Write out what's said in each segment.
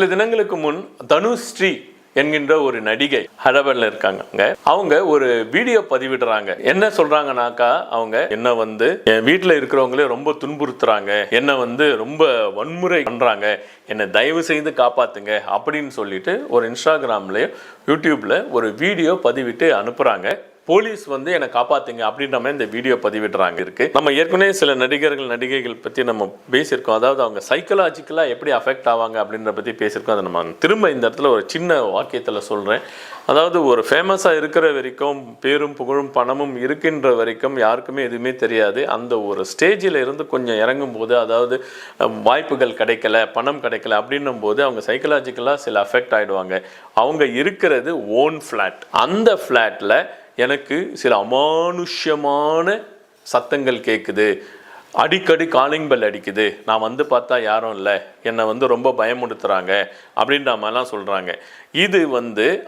சில தினங்களுக்கு முன் தனுஸ்ரீ என்கின்ற ஒரு நடிகை ஹைதராபாத்ல இருக்காங்க. அவங்க ஒரு வீடியோ பதிவிடுறாங்க. என்ன சொல்றாங்கனாக்கா, அவங்க என்ன என் வீட்டுல இருக்கிறவங்களே ரொம்ப துன்புறுத்துறாங்க, என்ன ரொம்ப வன்முறை பண்றாங்க, என்னை தயவு செய்து காப்பாத்துங்க அப்படின்னு சொல்லிட்டு ஒரு இன்ஸ்டாகிராம்லயும் யூடியூப்ல ஒரு வீடியோ பதிவிட்டு அனுப்புறாங்க. போலீஸ் என்னை காப்பாத்துங்க அப்படின்ற மாதிரி இந்த வீடியோ பதிவிடுறாங்க இருக்கு. நம்ம ஏற்கனவே சில நடிகைகள் பற்றி நம்ம பேசியிருக்கோம். அதாவது அவங்க சைக்கலாஜிக்கலாக எப்படி அஃபெக்ட் ஆவாங்க அப்படின்ற பற்றி பேசியிருக்கோம். அதை நம்ம திரும்ப இந்த இடத்துல ஒரு சின்ன வாக்கியத்தில் சொல்கிறேன். அதாவது ஒரு ஃபேமஸாக இருக்கிற வரைக்கும், பேரும் புகழும் பணமும் இருக்கின்ற வரைக்கும் யாருக்குமே எதுவுமே தெரியாது. அந்த ஒரு ஸ்டேஜில் இருந்து கொஞ்சம் இறங்கும் போது, அதாவது வாய்ப்புகள் கிடைக்கல, பணம் கிடைக்கல அப்படின்னும் போது அவங்க சைக்கலாஜிக்கலாக சில அஃபெக்ட் ஆகிடுவாங்க. அவங்க இருக்கிறது ஓன் ஃப்ளாட். அந்த ஃப்ளாட்டில் எனக்கு சில அமானுஷ்யமான சத்தங்கள் கேட்குது, அடிக்கடி காலிங் பெல் அடிக்குது, நான் பார்த்தா யாரும் இல்லை, என்னை ரொம்ப பயமுடுத்துகிறாங்க அப்படின்ற மாதிரிலாம் சொல்கிறாங்க. இது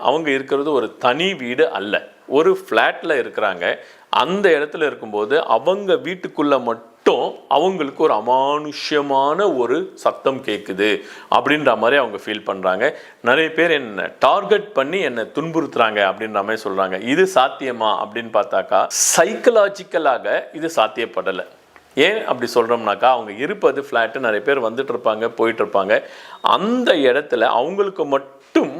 அவங்க இருக்கிறது ஒரு தனி வீடு அல்ல, ஒரு ஃப்ளாட்டில் இருக்கிறாங்க. அந்த இடத்துல இருக்கும்போது அவங்க வீட்டுக்குள்ளே மட்டும் அவங்களுக்கு ஒரு அமானுஷ்யமான ஒரு சத்தம் கேட்குது அப்படின்ற மாதிரி அவங்க ஃபீல் பண்ணுறாங்க. நிறைய பேர் என்னை டார்கெட் பண்ணி என்னை துன்புறுத்துறாங்க அப்படின்ற மாதிரி சொல்கிறாங்க. இது சாத்தியமா அப்படின்னு பார்த்தாக்கா, சைக்கலாஜிக்கலாக இது சாத்தியப்படலை. ஏன் அப்படி சொல்கிறோம்னாக்கா, அவங்க இருப்பது ஃப்ளாட்டு, நிறைய பேர் வந்துட்டு இருப்பாங்க, போயிட்டு இருப்பாங்க. அந்த இடத்துல அவங்களுக்கு மட்டும்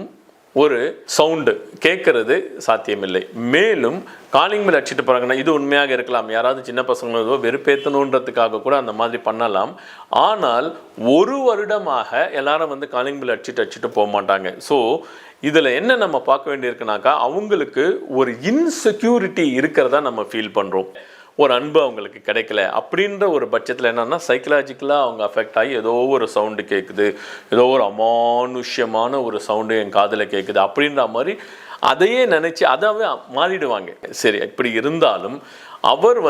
ஒரு சவுண்டு கேட்கறது சாத்தியமில்லை. மேலும் காலிங் பெல் அடிச்சுட்டு போகிறாங்கன்னா, இது உண்மையாக இருக்கலாம், யாராவது சின்ன பசங்களோ வெறுப்பேற்றணுன்றதுக்காக கூட அந்த மாதிரி பண்ணலாம். ஆனால் ஒரு வருடமாக எல்லாரும் காலிங் பெல் அடிச்சுட்டு போக மாட்டாங்க. ஸோ இதில் என்ன நம்ம பார்க்க வேண்டியிருக்குனாக்கா, அவங்களுக்கு ஒரு இன்செக்யூரிட்டி இருக்கிறதா நம்ம ஃபீல் பண்ணுறோம். ஒரு அன்பு அவங்களுக்கு கிடைக்கல அப்படின்ற ஒரு பட்சத்தில் என்னன்னா, சைக்கலாஜிக்கலாக அவங்க அஃபெக்ட் ஆகி ஏதோ ஒரு சவுண்டு கேட்குது, ஏதோ ஒரு அமானுஷ்யமான ஒரு சவுண்டு என் காதில் கேட்குது அப்படின்ற மாதிரி அதையே நினச்சி அதாவே மாறிடுவாங்க. சரி, இப்படி இருந்தாலும் அவர்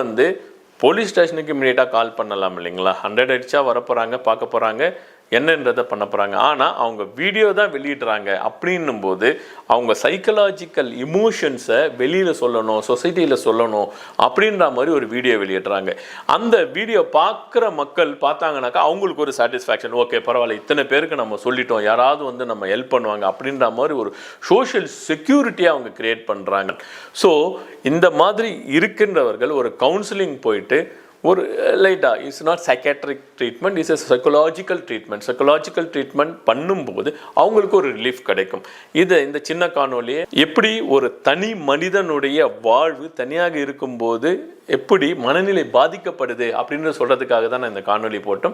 போலீஸ் ஸ்டேஷனுக்கு இமீடியட்டாக கால் பண்ணலாம் இல்லைங்களா? 100 அடிச்சா வரப்போகிறாங்க, பார்க்க போகிறாங்க, என்னன்றதை பண்ண போகிறாங்க. ஆனால் அவங்க வீடியோ தான் வெளியிடுறாங்க. அப்படின்னும் போது அவங்க சைக்கலாஜிக்கல் இமோஷன்ஸை வெளியில் சொல்லணும், சொசைட்டியில் சொல்லணும் அப்படின்ற மாதிரி ஒரு வீடியோ வெளியிடுறாங்க. அந்த வீடியோ பார்க்குற மக்கள் பார்த்தாங்கனாக்கா அவங்களுக்கு ஒரு சாட்டிஸ்ஃபேக்ஷன், ஓகே பரவாயில்ல, இத்தனை பேருக்கு நம்ம சொல்லிட்டோம், யாராவது நம்ம ஹெல்ப் பண்ணுவாங்க அப்படின்ற மாதிரி ஒரு சோஷியல் செக்யூரிட்டியை அவங்க கிரியேட் பண்ணுறாங்க. ஸோ இந்த மாதிரி இருக்கின்றவர்கள் ஒரு கவுன்சிலிங் போயிட்டு ஒரு லைட்டாக, it's not psychiatric treatment, it's a psychological treatment பண்ணும்போது அவங்களுக்கு ஒரு ரிலீஃப் கிடைக்கும். இந்த சின்ன காணொலியை எப்படி ஒரு தனி மனிதனுடைய வாழ்வு தனியாக இருக்கும்போது எப்படி மனநிலை பாதிக்கப்படுது அப்படின்னு சொல்கிறதுக்காக தான் நான் இந்த காணொலி போட்டோம்.